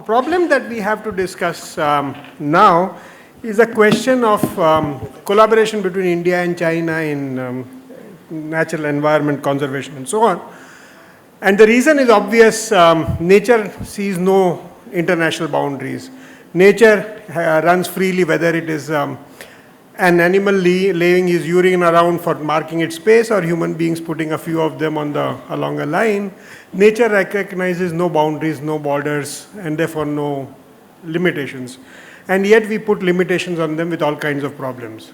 problem that we have to discuss now is a question of collaboration between India and China in natural environment conservation and so on. And the reason is obvious. Nature sees no international boundaries. Nature runs freely, whether it is an animal laying his urine around for marking its space or human beings putting a few of them along a line. Nature recognizes no boundaries, no borders, and therefore no limitations. And yet we put limitations on them with all kinds of problems.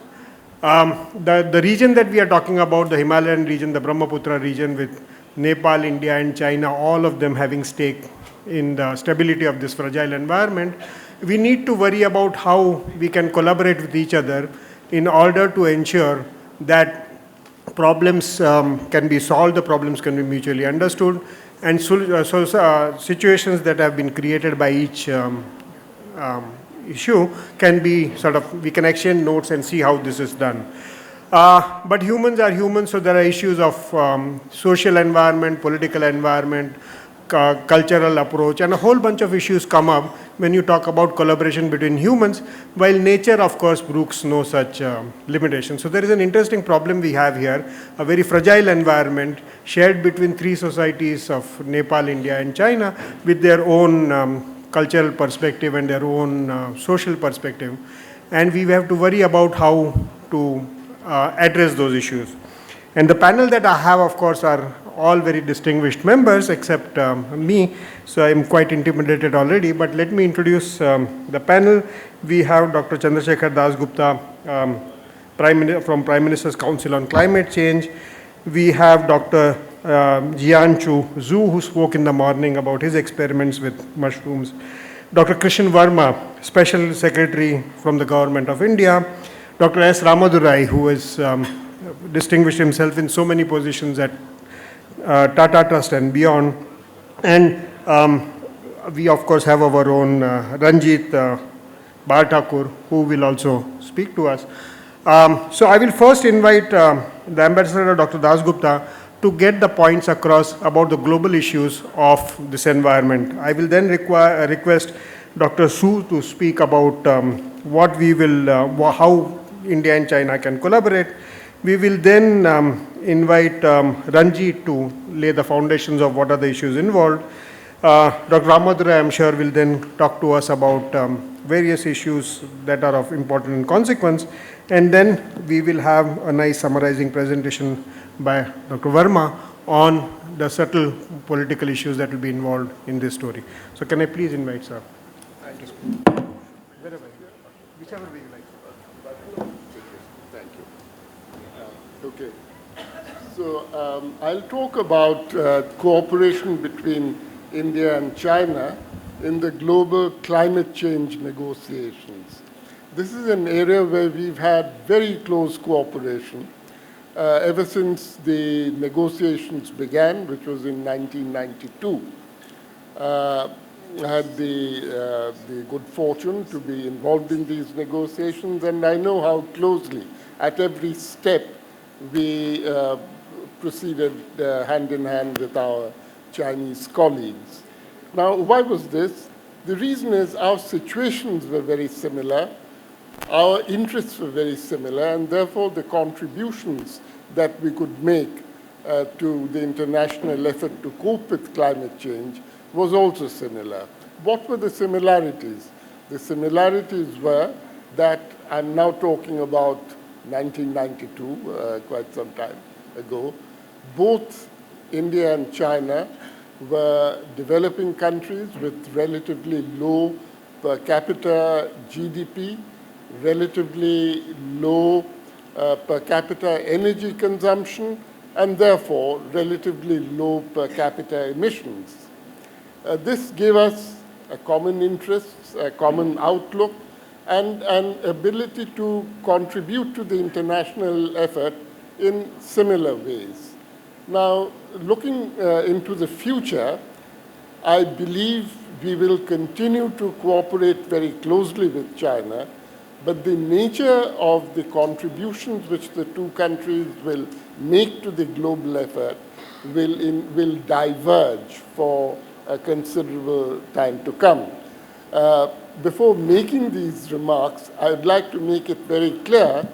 The region that we are talking about, the Himalayan region, the Brahmaputra region, with Nepal, India, and China, all of them having stake in the stability of this fragile environment, we need to worry about how we can collaborate with each other in order to ensure that problems can be solved, the problems can be mutually understood, and situations that have been created by each issue can be we can exchange notes and see how this is done. But humans are humans, so there are issues of social environment, political environment, cultural approach, and a whole bunch of issues come up when you talk about collaboration between humans, while nature, of course, brooks no such limitation. So there is an interesting problem we have here, a very fragile environment shared between three societies of Nepal, India, and China with their own cultural perspective and their own social perspective. And we have to worry about how to address those issues. And the panel that I have, of course, are all very distinguished members except me, so I'm quite intimidated already. But let me introduce the panel. We have Dr. Chandrasekhar Dasgupta from Prime Minister's Council on Climate Change. We have Dr. Jianchu Zhu, who spoke in the morning about his experiments with mushrooms. Dr. Krishan Verma, Special Secretary from the Government of India. Dr. S. Ramadurai, who has distinguished himself in so many positions at Tata Trust and beyond. And we, of course, have our own Ranjit Barthakur, who will also speak to us. So I will first invite the Ambassador, Dr. Dasgupta, to get the points across about the global issues of this environment. I will then request Dr. Su to speak about what we will, how India and China can collaborate. We will then invite Ranjit to lay the foundations of what are the issues involved. Dr. Ramadurai, I'm sure, will then talk to us about various issues that are of important consequence. And then we will have a nice summarizing presentation by Dr. Verma on the subtle political issues that will be involved in this story. So can I please invite sir? Wherever, whichever way you like. Thank you. Okay. So I'll talk about cooperation between India and China in the global climate change negotiations. This is an area where we've had very close cooperation ever since the negotiations began, which was in 1992. I had the good fortune to be involved in these negotiations, and I know how closely, at every step, we proceeded hand in hand with our Chinese colleagues. Now, why was this? The reason is our situations were very similar, our interests were very similar, and therefore the contributions that we could make to the international effort to cope with climate change was also similar. What were the similarities? The similarities were that I'm now talking about 1992, quite some time ago. Both India and China were developing countries with relatively low per capita GDP, relatively low per capita energy consumption, and therefore relatively low per capita emissions. This gave us a common interest, a common outlook, and an ability to contribute to the international effort in similar ways. Now, looking into the future, I believe we will continue to cooperate very closely with China, but the nature of the contributions which the two countries will make to the global effort will diverge for a considerable time to come. Before making these remarks, I would like to make it very clear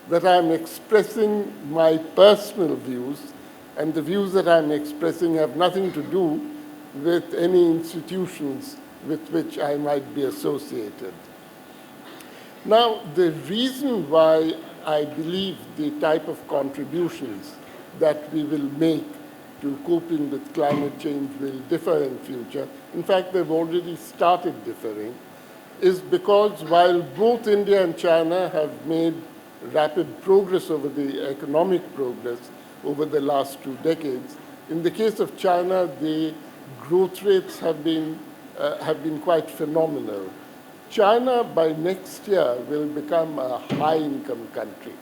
that I'm expressing my personal views, and the views that I'm expressing have nothing to do with any institutions with which I might be associated. Now, the reason why I believe the type of contributions that we will make to coping with climate change will differ in future, in fact, they've already started differing, is because while both India and China have made rapid progress over the economic progress over the last 2 decades, in the case of China, the growth rates have been quite phenomenal. China, by next year, will become a high-income country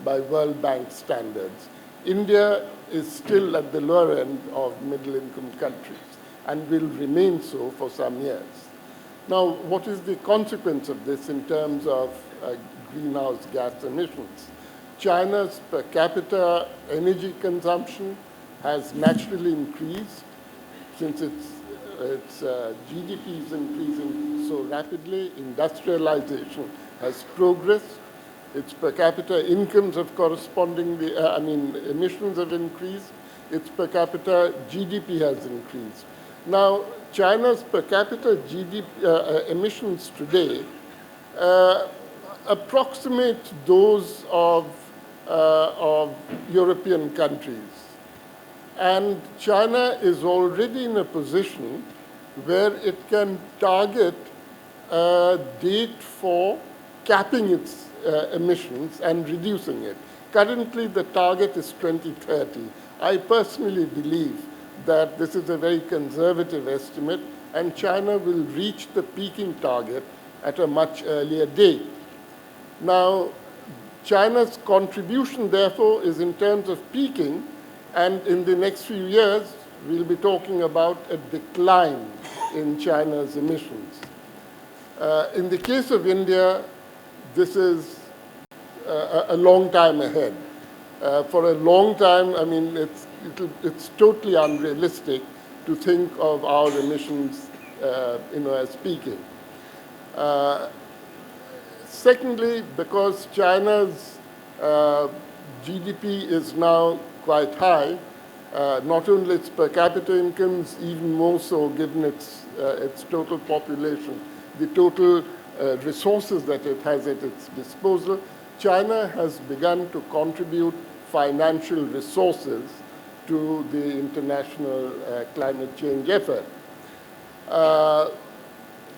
by World Bank standards. India is still at the lower end of middle-income countries and will remain so for some years. Now, what is the consequence of this in terms of greenhouse gas emissions? China's per capita energy consumption has naturally increased since its GDP is increasing so rapidly. Industrialization has progressed. Its per capita incomes have correspondingly, emissions have increased. Its per capita GDP has increased. Now, China's per capita GDP emissions today approximate those of European countries. And China is already in a position where it can target a date for capping its emissions and reducing it. Currently, the target is 2030. I personally believe that this is a very conservative estimate, and China will reach the peaking target at a much earlier date. Now, China's contribution, therefore, is in terms of peaking, and in the next few years, we'll be talking about a decline in China's emissions. In the case of India, this is a long time ahead. For a long time, I mean, it's totally unrealistic to think of our emissions, as peaking. Secondly, because China's GDP is now quite high, not only its per capita incomes, even more so given its total population, the total resources that it has at its disposal, China has begun to contribute financial resources to the international climate change effort.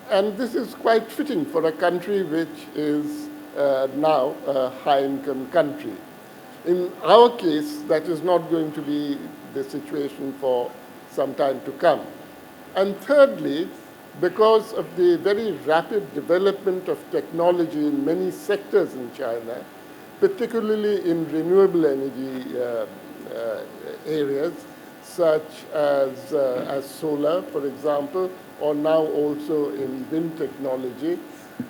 And this is quite fitting for a country which is now a high-income country. In our case, that is not going to be the situation for some time to come. And thirdly, because of the very rapid development of technology in many sectors in China, particularly in renewable energy areas, such as solar, for example, or now also in wind technology,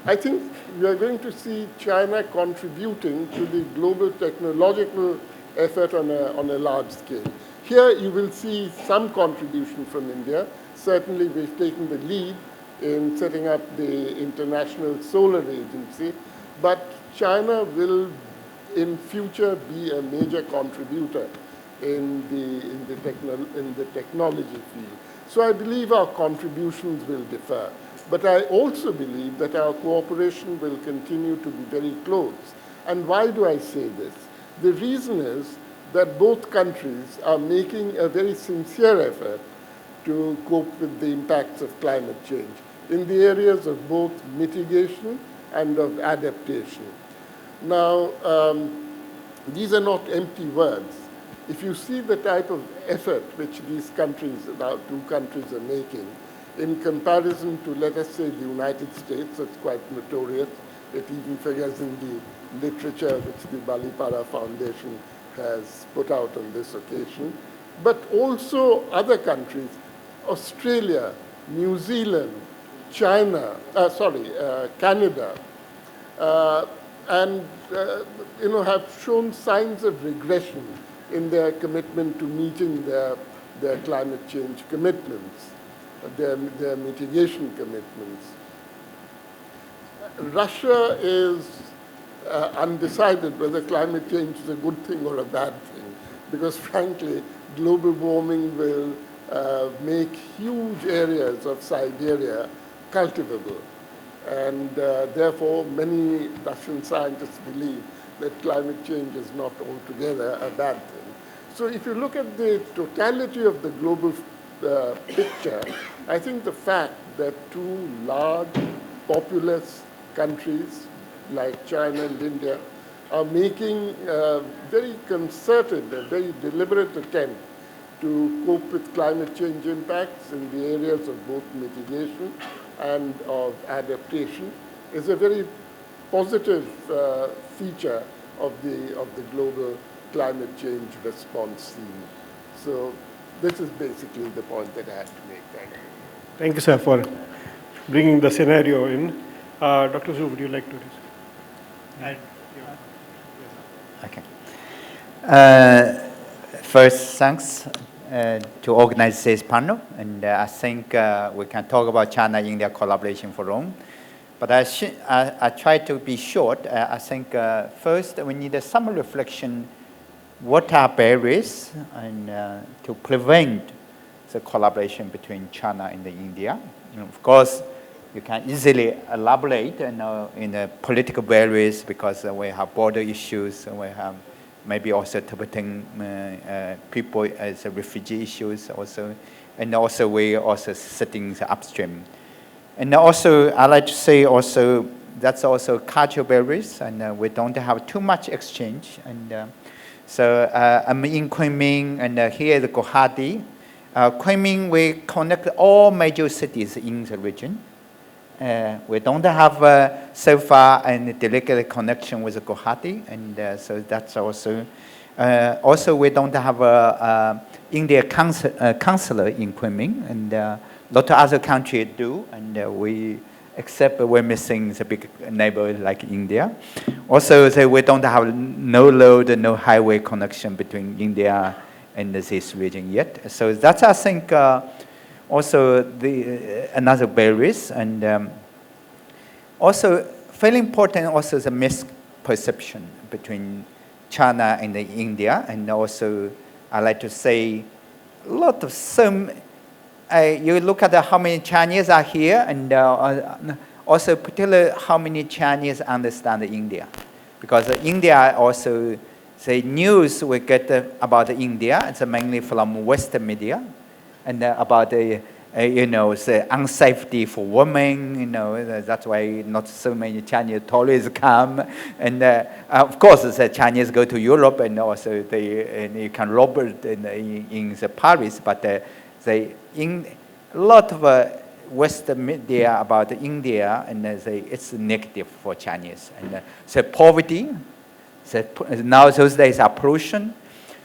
I think we are going to see China contributing to the global technological effort on a large scale. Here you will see some contribution from India. Certainly we've taken the lead in setting up the International Solar Agency, but China will in future be a major contributor in the technology field. So I believe our contributions will differ. But I also believe that our cooperation will continue to be very close. And why do I say this? The reason is that both countries are making a very sincere effort to cope with the impacts of climate change in the areas of both mitigation and of adaptation. Now, these are not empty words. If you see the type of effort which these countries, our two countries, are making, in comparison to, let us say, the United States, that's quite notorious. It even figures in the literature which the Balipara Foundation has put out on this occasion. But also other countries, Australia, New Zealand, China, Canada, and have shown signs of regression in their commitment to meeting their climate change commitments, their mitigation commitments. Russia is undecided whether climate change is a good thing or a bad thing, because frankly, global warming will make huge areas of Siberia cultivable. And therefore, many Russian scientists believe that climate change is not altogether a bad thing. So if you look at the totality of the global picture, I think the fact that two large, populous countries like China and India are making a very concerted, a very deliberate attempt to cope with climate change impacts in the areas of both mitigation and of adaptation is a very positive feature of the global climate change response theme. So this is basically the point that I had to make. Thank you. Thank you, sir, for bringing the scenario in. Dr. Zhu, would you like to add? Okay. First, thanks to organize this panel, and I think we can talk about China-India collaboration for long. But I try to be short. I think first we need some reflection. What are barriers and to prevent the collaboration between China and India? And of course, you can easily elaborate in the political barriers because we have border issues, and we have maybe also Tibetan people as refugee issues also, and also we also sitting upstream. And also, I like to say also that's also cultural barriers, and we don't have too much exchange. And so I'm in Kunming, and here is Guwahati. Kunming, we connect all major cities in the region. We don't have so far a delicate connection with Guwahati, and so that's also. Also, we don't have a India consular in Kunming, and a lot of other countries do, and except we're missing the big neighbor like India. Also, we don't have no road, no highway connection between India and this region yet. So that's, I think, also another barriers. And also, very important also the misperception between China and India. And also, I like to say, a lot of some. You look at how many Chinese are here, and also particularly how many Chinese understand India. Because India also, the news we get about India, it's mainly from Western media, and about the unsafety for women, that's why not so many Chinese tourists come. And of course, the Chinese go to Europe, and also you can rob it in the Paris, but in a lot of Western media about India, and it's negative for Chinese. And so poverty, now those days are pollution.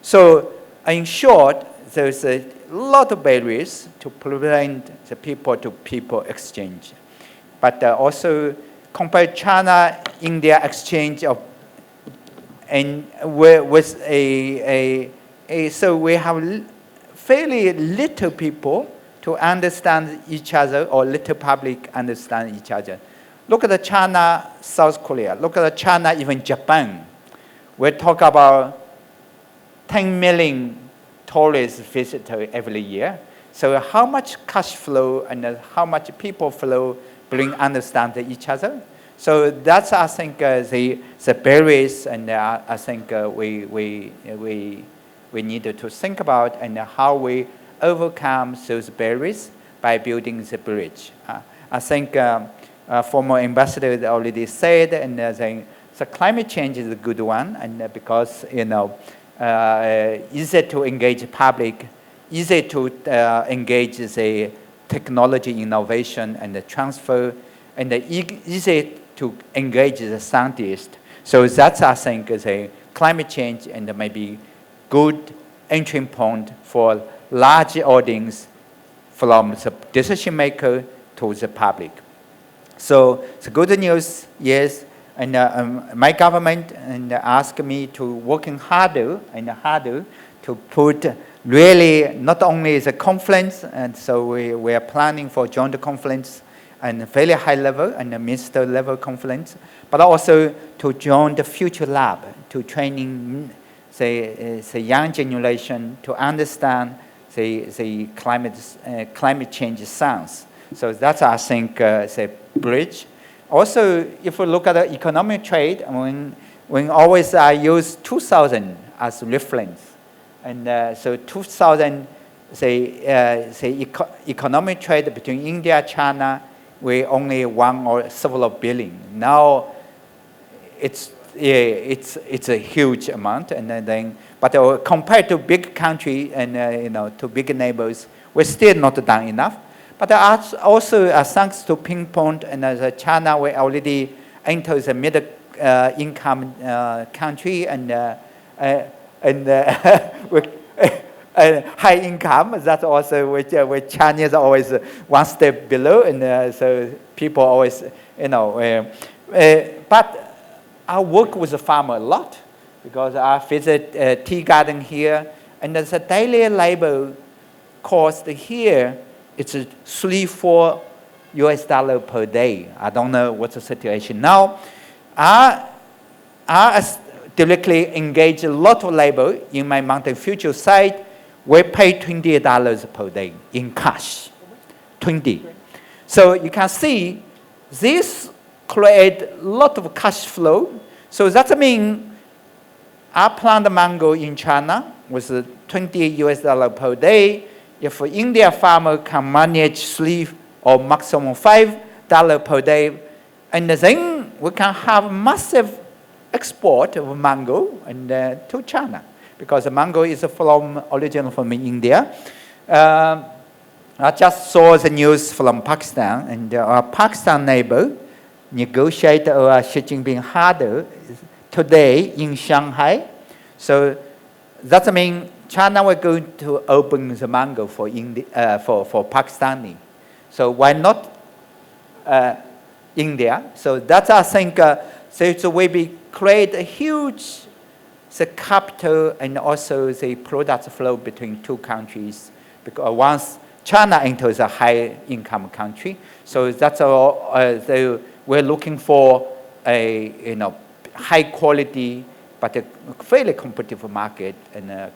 So in short, there's a lot of barriers to prevent the people-to-people exchange. But also compare China-India exchange of, and with so we have fairly little people to understand each other, or little public understand each other. Look at the China, South Korea. Look at the China, even Japan. We talk about 10 million tourist visitors every year. So how much cash flow and how much people flow bring understand each other? So that's, I think, the barriers, and I think we needed to think about and how we overcome those barriers by building the bridge. I think former ambassador already said, and the climate change is a good one, and because easy to engage public, easy to engage the technology innovation and the transfer, and easy to engage the scientists. So that's, I think, is a climate change and maybe good entry point for large audience from the decision maker to the public. So the good news is, and my government asked me to working harder and harder to put really not only the conference, and so we are planning for joint conference and very high level and the minister level conference, but also to join the future lab to training the young generation to understand the climate change science. So that's, I think, the bridge. Also, if we look at the economic trade, when always I use 2000 as reference. And so 2000, economic trade between India and China, we only 1 or several billion. Now, it's a huge amount, and then but compared to big country and to big neighbors, we're still not done enough. But also thanks to Pinpoint and China, we already entered the middle income country and high income. That's also which Chinese are always one step below, and so people always but I work with the farmer a lot because I visit tea garden here, and there's a daily labor cost here. It's $3-4 per day. I don't know what's the situation now. I directly engage a lot of labor in my Mountain Future site. We pay $20 per day in cash, 20. So you can see this create a lot of cash flow. So that means I plant mango in China with $20 per day. If an India farmer can manage $3 or maximum $5 per day, and then we can have massive export of mango and to China, because the mango is original from India. I just saw the news from Pakistan, and our Pakistan neighbor negotiated Xi Jinping harder today in Shanghai. So that means China was going to open the mango for for Pakistani. So why not India? So that's, I think, so we create a huge capital and also the product flow between two countries. Because once China enters a high income country, so that's all. We're looking for a high quality but a fairly competitive market and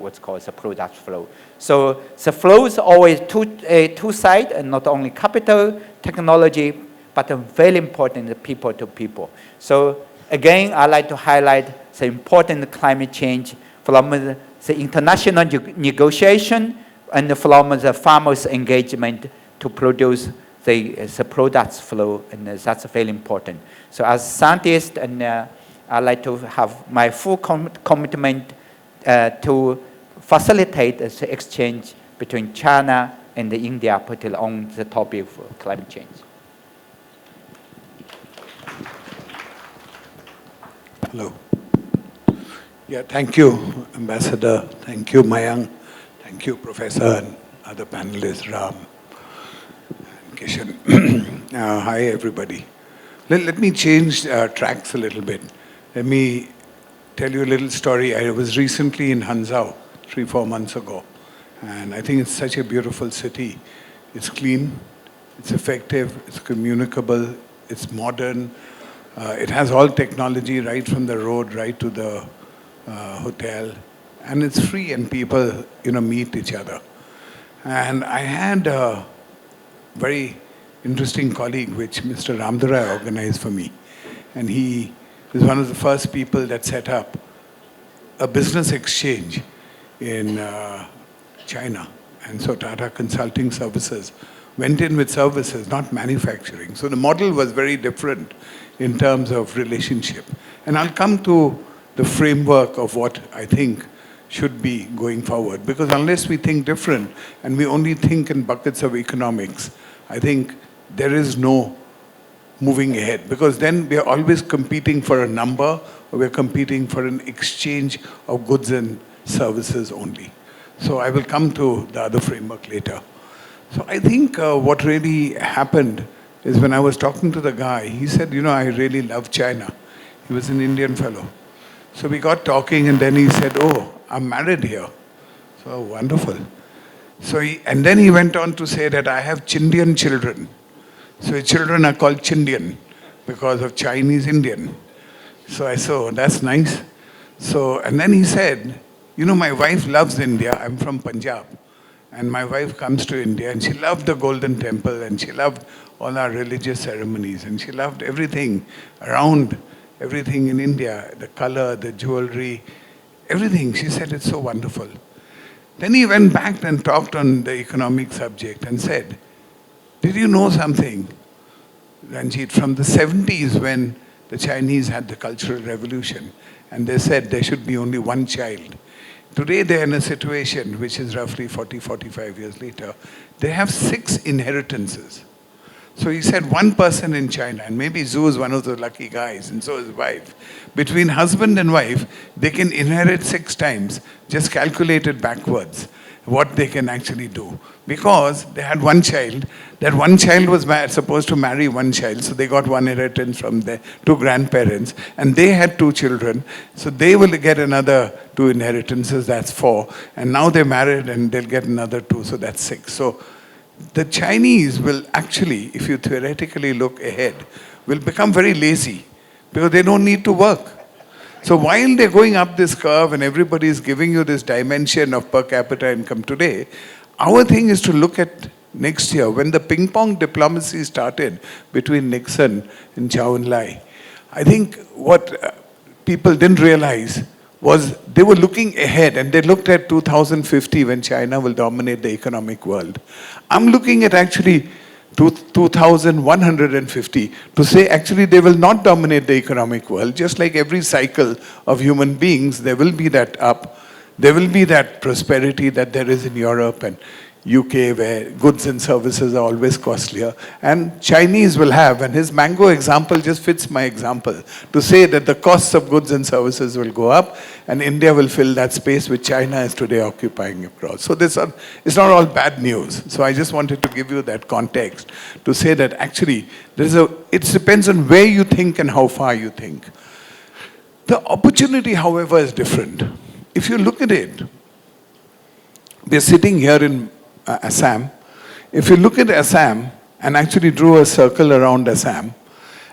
what's called the product flow. So the flow is always two sides, and not only capital, technology, but very important people to people. So again, I like to highlight the important climate change from the international negotiation and from the farmers' engagement to produce the products flow, and that's very important. So as a scientist, and I like to have my full commitment to facilitate the exchange between China and India, particularly on the topic of climate change. Hello. Yeah, thank you, Ambassador. Thank you, Mayank. Thank you, Professor, and other panelists, Ram and Kishan. Hi, everybody. Let me change tracks a little bit. Let me tell you a little story. I was recently in Hangzhou 3-4 months ago, and I think it's such a beautiful city. It's clean, it's effective, it's communicable, it's modern. It has all technology right from the road right to the hotel, and it's free, and people meet each other. And I had a very interesting colleague which Mr. Ramdurai organized for me, and he was one of the first people that set up a business exchange in China. And so Tata Consulting Services went in with services, not manufacturing. So the model was very different in terms of relationship. And I'll come to the framework of what I think should be going forward. Because unless we think different and we only think in buckets of economics, I think there is no moving ahead. Because then we are always competing for a number, or we're competing for an exchange of goods and services only. So I will come to the other framework later. So I think what really happened is when I was talking to the guy, he said, I really love China. He was an Indian fellow. So we got talking, and then he said, I'm married here. So wonderful. And then he went on to say that I have Chindian children. So his children are called Chindian because of Chinese Indian. So I said, oh, that's nice. So, and then he said, you know, my wife loves India. I'm from Punjab. And my wife comes to India and she loved the Golden Temple and she loved all our religious ceremonies and she loved everything around, everything in India, the color, the jewelry, everything. She said it's so wonderful. Then he went back and talked on the economic subject and said, did you know something, Ranjit, from the 70s when the Chinese had the Cultural Revolution and they said there should be only one child. Today they're in a situation which is roughly 40, 45 years later. They have 6 inheritances. So he said one person in China, and maybe Zhu is one of the lucky guys, and so his wife. Between husband and wife, they can inherit 6 times, just calculate it backwards, what they can actually do. Because they had one child, that one child was supposed to marry one child, so they got one inheritance from their 2 grandparents, and they had 2 children, so they will get another 2 inheritances, that's 4, and now they're married and they'll get another 2, so that's 6. So the Chinese will actually, if you theoretically look ahead, will become very lazy because they don't need to work. So while they're going up this curve and everybody is giving you this dimension of per capita income today, our thing is to look at next year when the ping pong diplomacy started between Nixon and Zhou Enlai. I think what people didn't realize was they were looking ahead and they looked at 2050 when China will dominate the economic world. I'm looking at actually 2150 to say actually they will not dominate the economic world. Just like every cycle of human beings, there will be that up, there will be that prosperity that there is in Europe and UK where goods and services are always costlier, and Chinese will have, and his mango example just fits my example, to say that the costs of goods and services will go up and India will fill that space which China is today occupying across. So it's not all bad news. So I just wanted to give you that context to say that actually it depends on where you think and how far you think. The opportunity, however, is different. If you look at it, we're sitting here in Assam. If you look at Assam and actually drew a circle around Assam,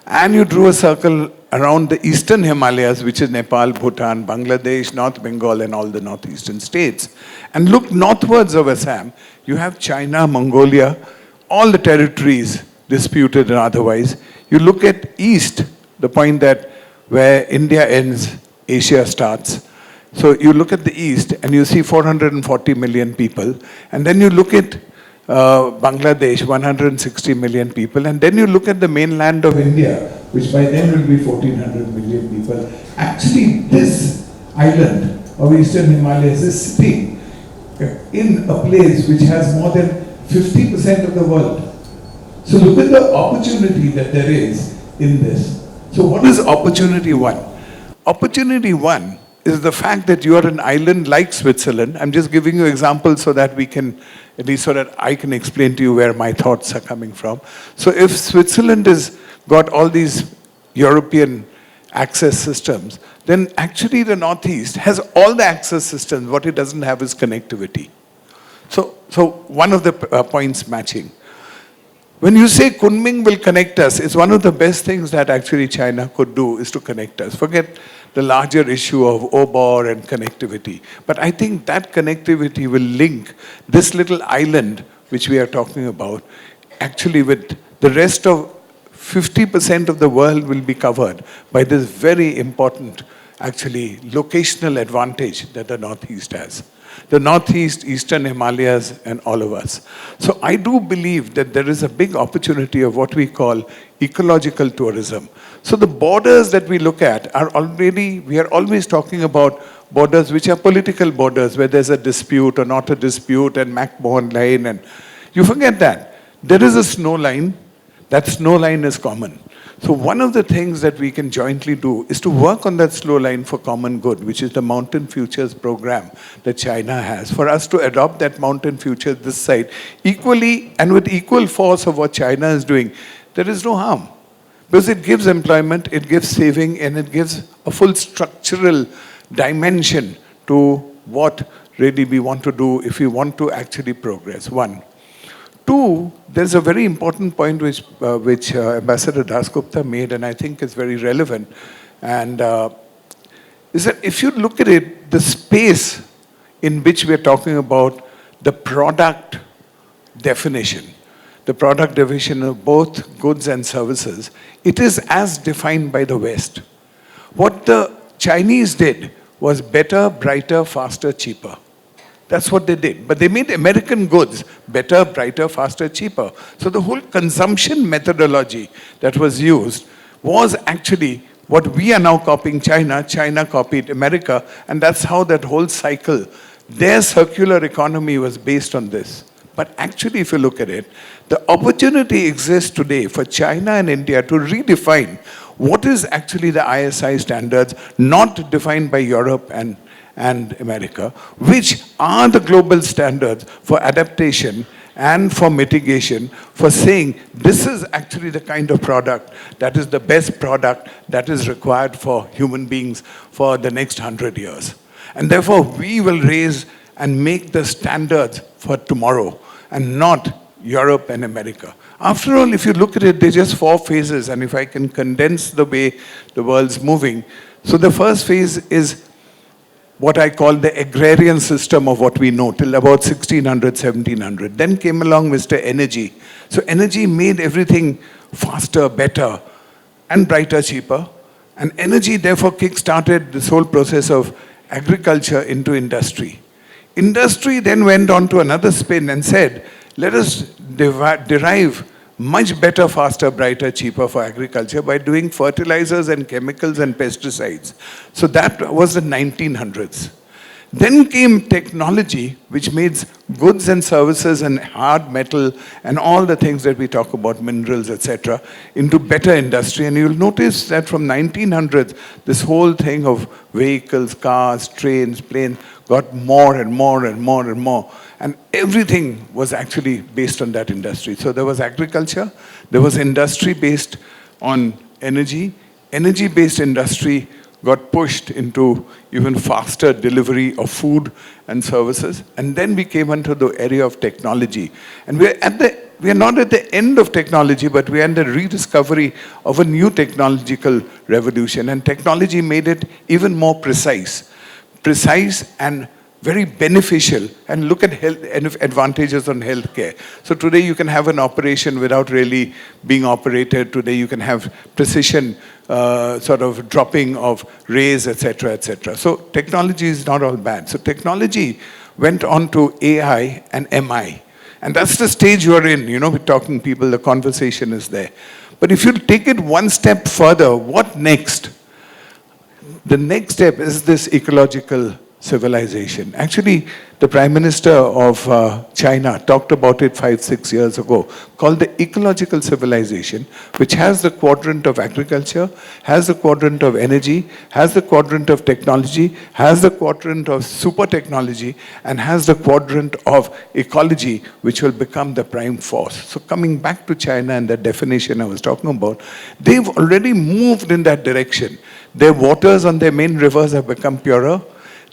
and you drew a circle around the eastern Himalayas, which is Nepal, Bhutan, Bangladesh, North Bengal, and all the northeastern states, and look northwards of Assam, you have China, Mongolia, all the territories disputed and otherwise. You look at east, the point that where India ends, Asia starts. So you look at the east and you see 440 million people, and then you look at Bangladesh, 160 million people, and then you look at the mainland of India, which by then will be 1400 million people. Actually, this island of Eastern Himalayas is sitting in a place which has more than 50% of the world. So look at the opportunity that there is in this. So what is opportunity 1? Opportunity 1 is the fact that you are an island like Switzerland. I'm just giving you examples so that we can, at least so that I can explain to you where my thoughts are coming from. So if Switzerland has got all these European access systems, then actually the Northeast has all the access systems. What it doesn't have is connectivity. So one of the points matching. When you say Kunming will connect us, it's one of the best things that actually China could do is to connect us. Forget the larger issue of OBOR and connectivity. But I think that connectivity will link this little island, which we are talking about, actually with the rest of 50% of the world will be covered by this very important, actually, locational advantage that the Northeast has. The Northeast, Eastern Himalayas, and all of us. So I do believe that there is a big opportunity of what we call ecological tourism. So the borders that we look at are already, we are always talking about borders which are political borders, where there's a dispute or not a dispute, and McMahon line, and you forget that. There is a snow line. That snow line is common. So one of the things that we can jointly do is to work on that slow line for common good, which is the Mountain Futures program that China has. For us to adopt that Mountain Futures this side, equally and with equal force of what China is doing, there is no harm. Because it gives employment, it gives saving, and it gives a full structural dimension to what really we want to do if we want to actually progress. 1. Two, there's a very important point which Ambassador Dasgupta made, and I think is very relevant, and is that if you look at it, the space in which we're talking about the product definition, the product division of both goods and services, it is as defined by the West. What the Chinese did was better, brighter, faster, cheaper. That's what they did. But they made American goods better, brighter, faster, cheaper. So the whole consumption methodology that was used was actually what we are now copying China. China copied America, and that's how that whole cycle, their circular economy was based on this. But actually, if you look at it, the opportunity exists today for China and India to redefine what is actually the ISI standards, not defined by Europe and America, which are the global standards for adaptation and for mitigation, for saying this is actually the kind of product that is the best product that is required for human beings for the next 100 years. And therefore, we will raise and make the standards for tomorrow, and not Europe and America. After all, if you look at it, they're just 4 phases, and if I can condense the way the world's moving. So the first phase is what I call the agrarian system of what we know, till about 1600, 1700. Then came along Mr. Energy. So energy made everything faster, better, and brighter, cheaper. And energy therefore kick-started this whole process of agriculture into industry. Industry then went on to another spin and said, let us derive much better, faster, brighter, cheaper for agriculture by doing fertilizers and chemicals and pesticides. So that was the 1900s. Then came technology, which made goods and services and hard metal and all the things that we talk about, minerals, etc., into better industry. And you'll notice that from 1900s, this whole thing of vehicles, cars, trains, planes, got more and more and more and more. And everything was actually based on that industry. So there was agriculture, there was industry based on energy, energy-based industry got pushed into even faster delivery of food and services. And then we came into the area of technology. And we are not at the end of technology, but we are in the rediscovery of a new technological revolution. And technology made it even more precise and very beneficial. And look at health and advantages on healthcare. So today you can have an operation without really being operated. Today you can have precision sort of dropping of rays, etc., etc. So technology is not all bad. So technology went on to AI and MI. And that's the stage you're in. You know, we're talking people, the conversation is there. But if you take it one step further, what next? The next step is this ecological civilization. Actually, the Prime Minister of China talked about it 5-6 years ago, called the Ecological Civilization, which has the quadrant of agriculture, has the quadrant of energy, has the quadrant of technology, has the quadrant of super technology, and has the quadrant of ecology, which will become the prime force. So coming back to China and the definition I was talking about, they've already moved in that direction. Their waters on their main rivers have become purer.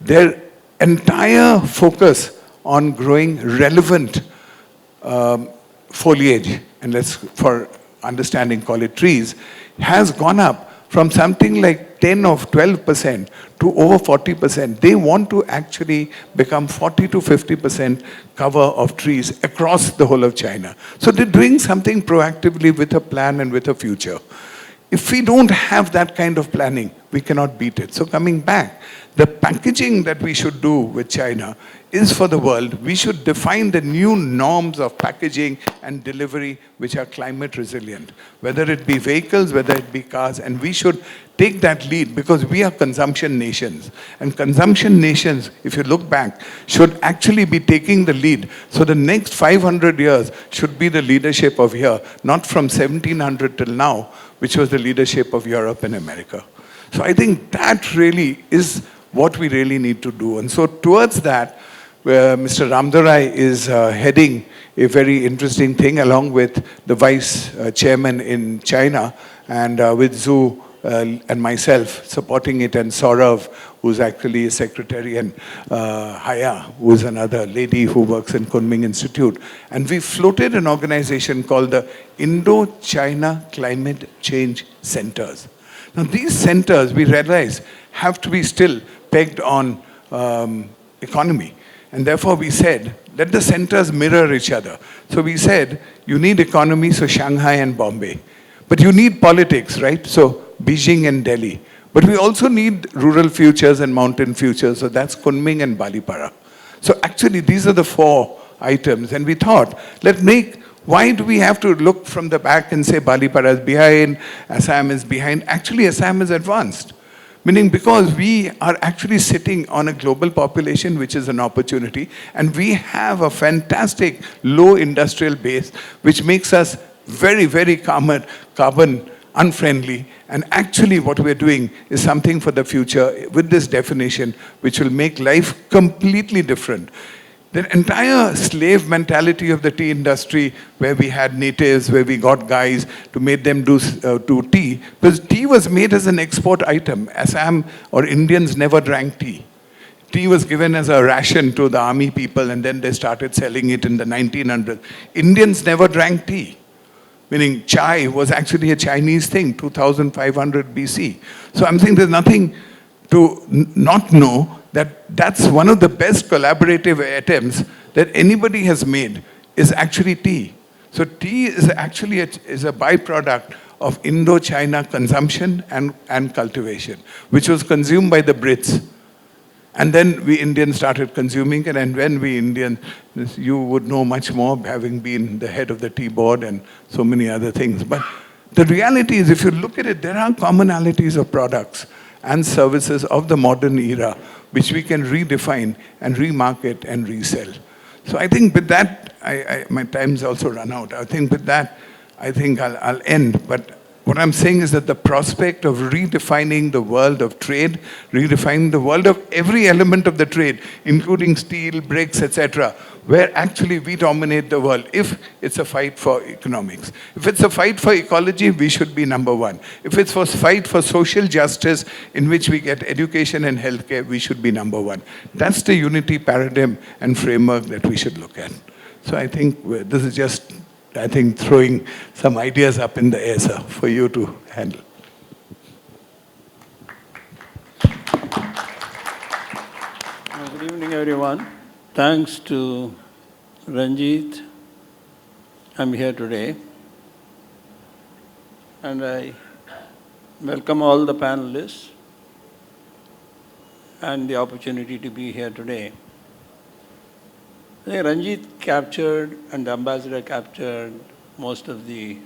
Their entire focus on growing relevant foliage, and let's, for understanding, call it trees, has gone up from something like 10 or 12% to over 40%. They want to actually become 40 to 50% cover of trees across the whole of China. So they're doing something proactively with a plan and with a future. If we don't have that kind of planning, we cannot beat it. So coming back, the packaging that we should do with China is for the world. We should define the new norms of packaging and delivery which are climate resilient, whether it be vehicles, whether it be cars, and we should take that lead because we are consumption nations. And consumption nations, if you look back, should actually be taking the lead. So the next 500 years should be the leadership of here, not from 1700 till now, which was the leadership of Europe and America. So I think that really is what we really need to do. And so towards that, Mr. Ramdurai is heading a very interesting thing along with the vice chairman in China and with Zhu and myself supporting it, and Saurav, who's actually a secretary, and Haya, who's another lady who works in Kunming Institute. And we floated an organization called the Indo-China Climate Change Centers. Now these centers, we realize, have to be still pegged on economy. And therefore we said, let the centers mirror each other. So we said, you need economy, so Shanghai and Bombay. But you need politics, right? So Beijing and Delhi. But we also need rural futures and mountain futures, so that's Kunming and Balipara. So actually these are the 4 items, and we thought, why do we have to look from the back and say Balipara is behind, Assam is behind? Actually Assam is advanced. Meaning because we are actually sitting on a global population, which is an opportunity, and we have a fantastic low industrial base, which makes us very, very carbon unfriendly. And actually what we're doing is something for the future with this definition, which will make life completely different. The entire slave mentality of the tea industry, where we had natives, where we got guys to make them do tea, because tea was made as an export item. Assam or Indians never drank tea. Tea was given as a ration to the army people, and then they started selling it in the 1900s. Indians never drank tea. Meaning chai was actually a Chinese thing, 2500 BC. So I'm saying there's nothing to not know that that's one of the best collaborative attempts that anybody has made is actually tea. So tea is actually a byproduct of Indo-China consumption and cultivation, which was consumed by the Brits. And then we Indians started consuming it, and when we Indians, you would know much more, having been the head of the tea board and so many other things. But the reality is, if you look at it, there are commonalities of products and services of the modern era, which we can redefine and remarket and resell. So I think with that, my time's also run out. I think with that, I'll end. But what I'm saying is that the prospect of redefining the world of trade, redefining the world of every element of the trade, including steel, bricks, etc., where actually we dominate the world, if it's a fight for economics. If it's a fight for ecology, we should be number 1. If it's a fight for social justice, in which we get education and healthcare, we should be number 1. That's the unity paradigm and framework that we should look at. So I think this is just, throwing some ideas up in the air, sir, for you to handle. Good evening, everyone. Thanks to Ranjit, I'm here today. And I welcome all the panelists and the opportunity to be here today. I think Ranjit captured and the ambassador captured most of the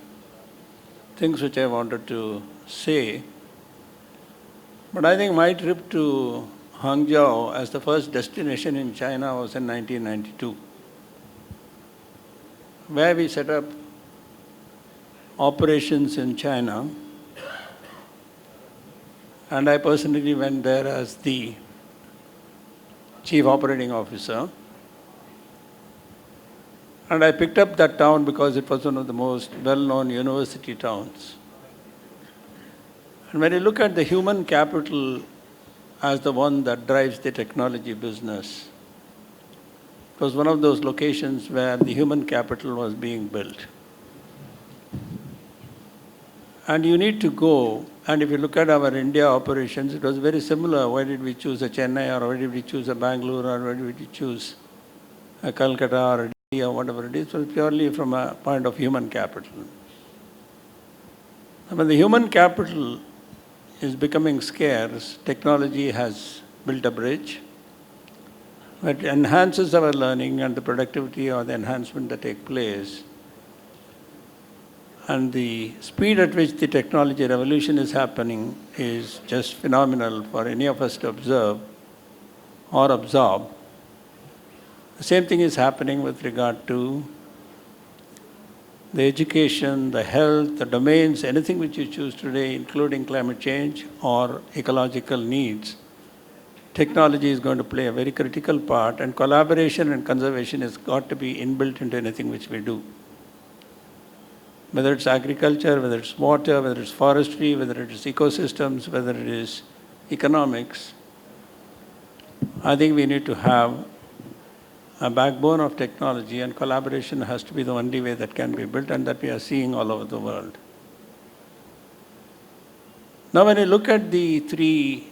things which I wanted to say. But I think my trip to Hangzhou as the first destination in China was in 1992, where we set up operations in China. And I personally went there as the chief operating officer. And I picked up that town because it was one of the most well-known university towns. And when you look at the human capital as the one that drives the technology business, it was one of those locations where the human capital was being built. And you need to go, and if you look at our India operations, it was very similar. Why did we choose a Chennai, or why did we choose a Bangalore, or why did we choose a Calcutta or a Delhi or whatever it is? It was purely from a point of human capital. When the human capital is becoming scarce, technology has built a bridge. It enhances our learning and the productivity or the enhancement that take place. And the speed at which the technology revolution is happening is just phenomenal for any of us to observe or absorb. The same thing is happening with regard to the education, the health, the domains, anything which you choose today, including climate change or ecological needs. Technology is going to play a very critical part, and collaboration and conservation has got to be inbuilt into anything which we do. whether it's agriculture, whether it's water, whether it's forestry, whether it is ecosystems, whether it is economics, I think we need to have a backbone of technology, and collaboration has to be the only way that can be built, and that we are seeing all over the world. Now, when you look at the three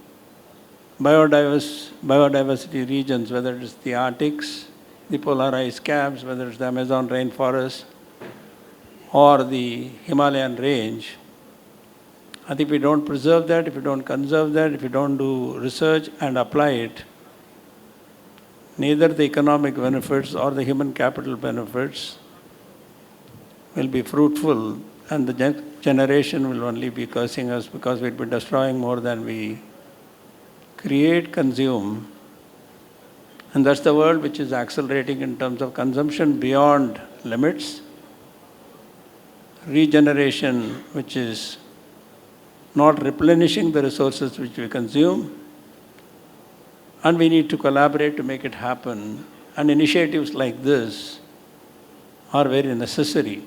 biodiversity regions, whether it is the Arctics, the polar ice caps, whether it's the Amazon rainforest, or the Himalayan range, I think if we don't preserve that, if we don't conserve that, if we don't do research and apply it, neither the economic benefits or the human capital benefits will be fruitful, and the next generation will only be cursing us because we'll be destroying more than we create, consume. And that's the world which is accelerating in terms of consumption beyond limits, regeneration which is not replenishing the resources which we consume, and we need to collaborate to make it happen. And initiatives like this are very necessary.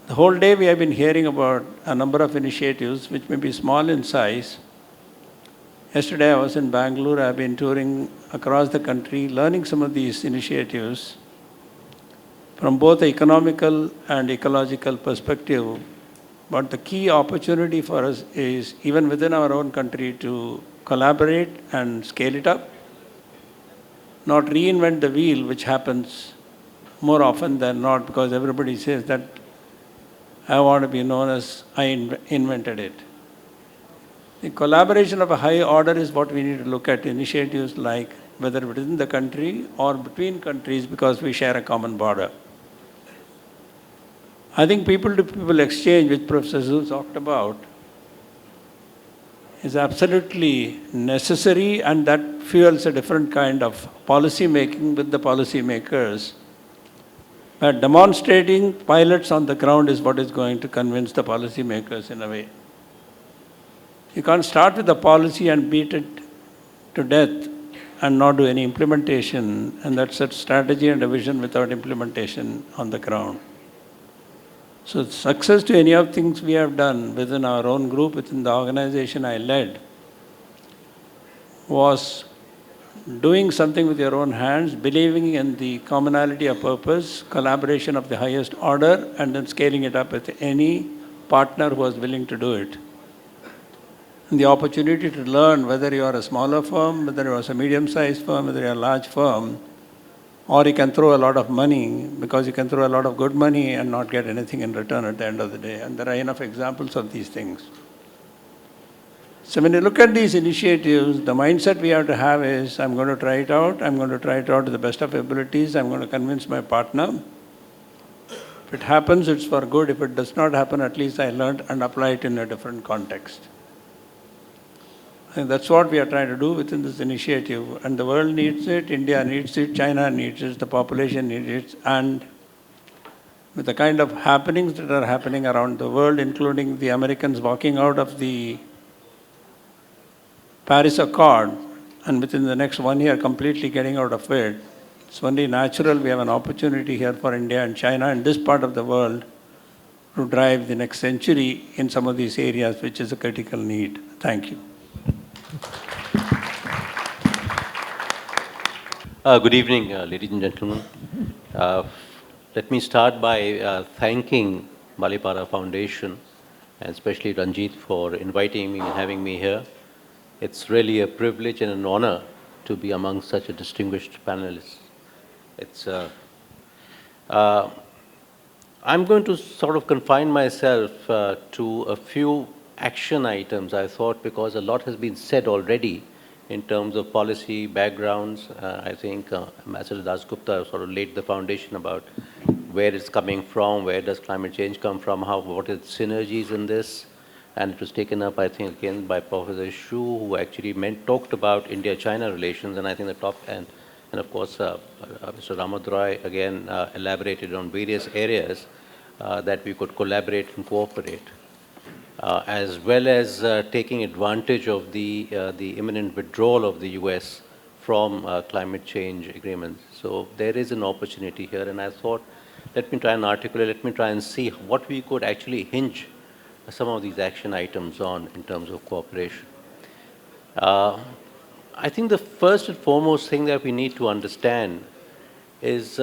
The whole day we have been hearing about a number of initiatives which may be small in size. Yesterday I was in Bangalore, I have been touring across the country, learning some of these initiatives from both the economical and ecological perspective. But the key opportunity for us is, even within our own country, to collaborate and scale it up, not reinvent the wheel, which happens more often than not, because everybody says that I want to be known as I invented it. The collaboration of a high order is what we need to look at, initiatives like whether within the country or between countries, because we share a common border. I think people-to-people exchange, which Professor Zhu talked about, is absolutely necessary, and that fuels a different kind of policy making with the policy makers. But demonstrating pilots on the ground is what is going to convince the policy makers in a way. You can't start with a policy and beat it to death and not do any implementation, and that's a strategy and a vision without implementation on the ground. So success to any of things we have done within our own group, within the organization I led, was doing something with your own hands, believing in the commonality of purpose, collaboration of the highest order, and then scaling it up with any partner who was willing to do it. And the opportunity to learn, whether you are a smaller firm, whether you are a medium-sized firm, whether you are a large firm, or you can throw a lot of money, because you can throw a lot of good money and not get anything in return at the end of the day. And there are enough examples of these things. So when you look at these initiatives, the mindset we have to have is, I'm going to try it out, I'm going to try it out to the best of abilities, I'm going to convince my partner. If it happens, it's for good. If it does not happen, at least I learned and apply it in a different context. I think that's what we are trying to do within this initiative. And the world needs it, India needs it, China needs it, the population needs it. And with the kind of happenings that are happening around the world, including the Americans walking out of the Paris Accord, and within the next 1 year completely getting out of it, it's only natural we have an opportunity here for India and China and this part of the world to drive the next century in some of these areas, which is a critical need. Thank you. Good evening, ladies and gentlemen. Let me start by thanking Malipara Foundation, and especially Ranjit, for inviting me and having me here. It's really a privilege and an honor to be among such a distinguished panelist. I'm going to sort of confine myself to a few action items, I thought, because a lot has been said already in terms of policy backgrounds. I think Ambassador Dasgupta sort of laid the foundation about where it's coming from, where does climate change come from, what is synergies in this. And it was taken up, I think, again by Professor Shu, who actually talked about India-China relations, and I think the top and of course Mr. Ramadroy again elaborated on various areas that we could collaborate and cooperate, as well as taking advantage of the imminent withdrawal of the US from climate change agreements. So there is an opportunity here, and I thought let me try and articulate, let me try and see what we could actually hinge some of these action items on in terms of cooperation. I think the first and foremost thing that we need to understand is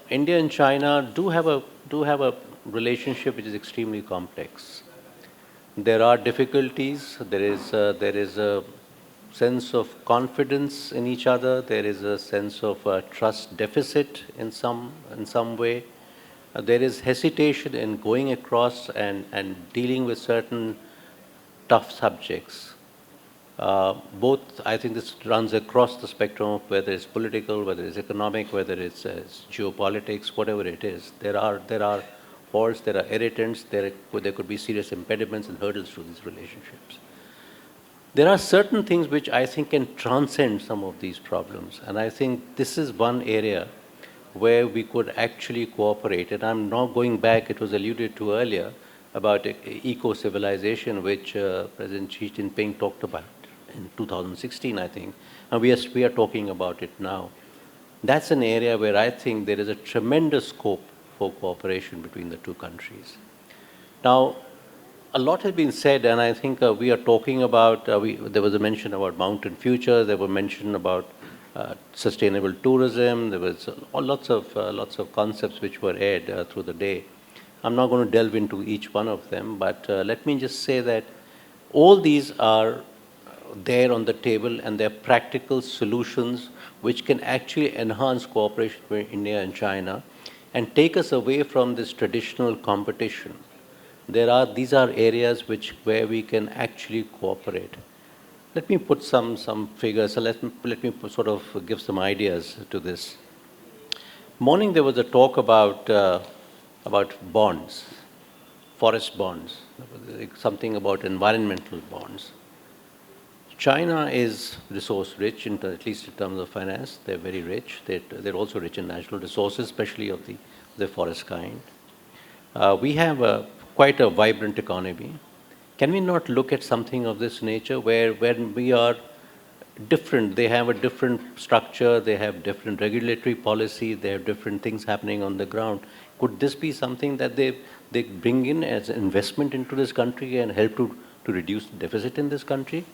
India and China do have a relationship which is extremely complex. There are difficulties. There is a sense of confidence in each other. There is a sense of trust deficit in some way. There is hesitation in going across and dealing with certain tough subjects. Both, I think this runs across the spectrum of whether it's political, whether it's economic, whether it's geopolitics, whatever it is. There are faults, there are irritants, there could be serious impediments and hurdles to these relationships. There are certain things which I think can transcend some of these problems, and I think this is one area where we could actually cooperate. And I'm now going back, it was alluded to earlier, about eco-civilization, which President Xi Jinping talked about in 2016, I think, and we are talking about it now. That's an area where I think there is a tremendous scope for cooperation between the two countries. Now, a lot has been said, and I think we are talking about, there was a mention about mountain future, there were mention about sustainable tourism, there was lots of concepts which were aired through the day. I'm not going to delve into each one of them, but let me just say that all these are there on the table, and they're practical solutions which can actually enhance cooperation between India and China and take us away from this traditional competition. These are areas where we can actually cooperate. Let me put some figures. So let me sort of give some ideas to this. Morning there was a talk about bonds, forest bonds, something about environmental bonds. China is resource rich, at least in terms of finance. They're very rich. They're also rich in natural resources, especially of the forest kind. We have quite a vibrant economy. Can we not look at something of this nature where when we are different, they have a different structure, they have different regulatory policy, they have different things happening on the ground. Could this be something that they bring in as an investment into this country and help to reduce the deficit in this country?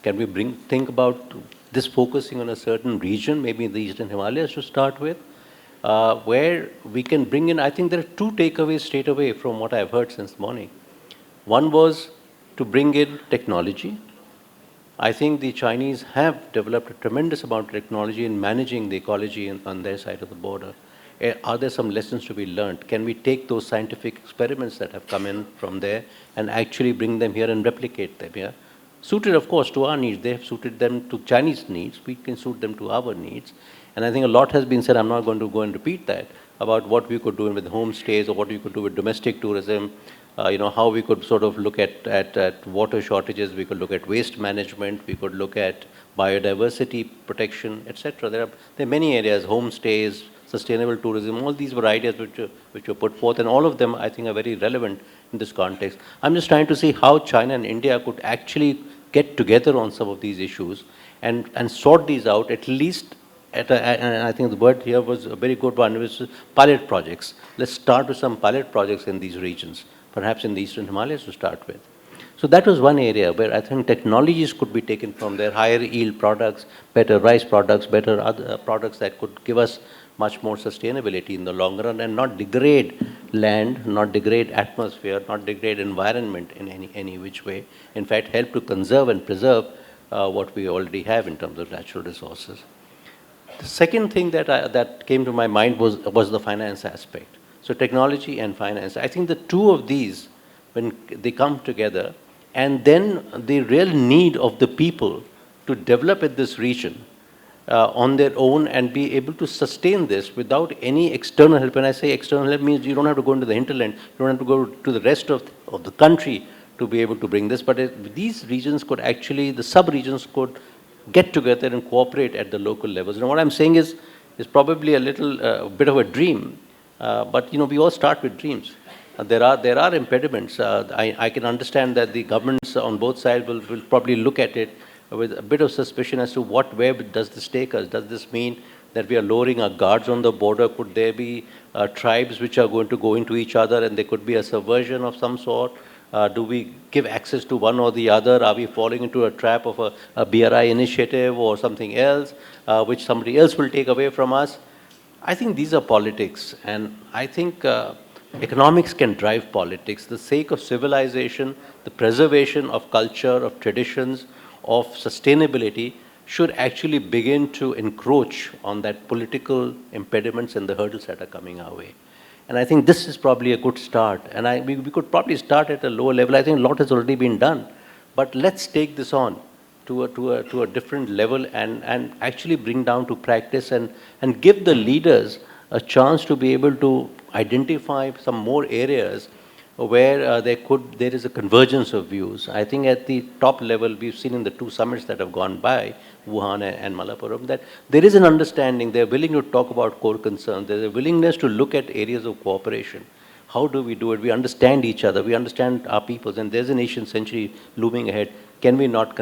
Can we think about this focusing on a certain region, maybe in the Eastern Himalayas to start with, where we can bring in, I think there are two takeaways straight away from what I've heard since morning. One was to bring in technology. I think the Chinese have developed a tremendous amount of technology in managing the ecology on their side of the border. Are there some lessons to be learned? Can we take those scientific experiments that have come in from there and actually bring them here and replicate them here? Suited, of course, to our needs. They have suited them to Chinese needs. We can suit them to our needs. And I think a lot has been said, I'm not going to go and repeat that, about what we could do with homestays or what we could do with domestic tourism, how we could sort of look at water shortages, we could look at waste management, we could look at biodiversity protection, etc. There are many areas, homestays, sustainable tourism, all these were ideas which were put forth, and all of them I think are very relevant in this context. I'm just trying to see how China and India could actually get together on some of these issues and sort these out, at least and I think the word here was a very good one, which is pilot projects. Let's start with some pilot projects in these regions, perhaps in the Eastern Himalayas to start with. So that was one area where I think technologies could be taken from there, higher yield products, better rice products, better other products that could give us much more sustainability in the long run and not degrade land, not degrade atmosphere, not degrade environment in any which way. In fact, help to conserve and preserve what we already have in terms of natural resources. The second thing that came to my mind was the finance aspect. So technology and finance. I think the two of these, when they come together, and then the real need of the people to develop in this region on their own and be able to sustain this without any external help. When I say external help, means you don't have to go into the hinterland, you don't have to go to the rest of the country to be able to bring this. But these regions could actually, the sub-regions could get together and cooperate at the local levels. And what I'm saying is probably a little bit of a dream, but we all start with dreams. There are impediments. I can understand that the governments on both sides will probably look at it with a bit of suspicion as to where does this take us? Does this mean that we are lowering our guards on the border? Could there be tribes which are going to go into each other and there could be a subversion of some sort? Do we give access to one or the other? Are we falling into a trap of a BRI initiative or something else, which somebody else will take away from us? I think these are politics, and I think economics can drive politics. The sake of civilization, the preservation of culture, of traditions, of sustainability should actually begin to encroach on that political impediments and the hurdles that are coming our way. And I think this is probably a good start. And we could probably start at a lower level. I think a lot has already been done. But let's take this on to a different level and actually bring down to practice and give the leaders a chance to be able to identify some more areas where there is a convergence of views. I think at the top level, we've seen in the 2 summits that have gone by, Wuhan and Malappuram, that there is an understanding. They're willing to talk about core concerns. There's a willingness to look at areas of cooperation. How do we do it? We understand each other. We understand our peoples. And there's an Asian century looming ahead. Can we not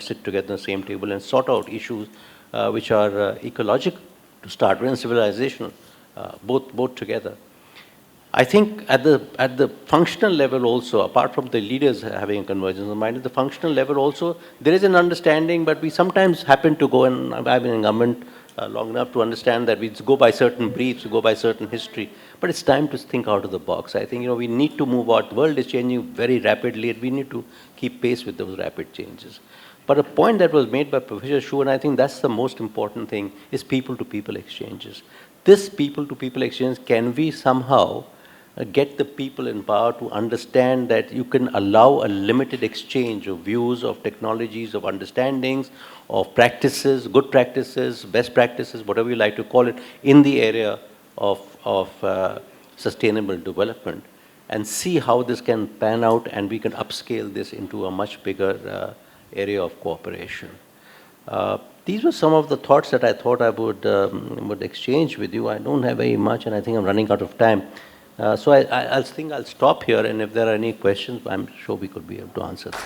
sit together on the same table and sort out issues which are ecological to start with and civilizational, both together? I think at the functional level also, apart from the leaders having a convergence of mind, at the functional level also, there is an understanding, but we sometimes happen to go, and I've been in government long enough to understand that we go by certain briefs, we go by certain history, but it's time to think out of the box. I think, we need to move out. The world is changing very rapidly, and we need to keep pace with those rapid changes. But a point that was made by Professor Shu, and I think that's the most important thing, is people-to-people exchanges. This people-to-people exchange, can we somehow get the people in power to understand that you can allow a limited exchange of views, of technologies, of understandings, of practices, good practices, best practices, whatever you like to call it, in the area of sustainable development, and see how this can pan out and we can upscale this into a much bigger area of cooperation. These were some of the thoughts that I thought I would exchange with you. I don't have very much, and I think I'm running out of time. So I think I'll stop here, and if there are any questions, I'm sure we could be able to answer them.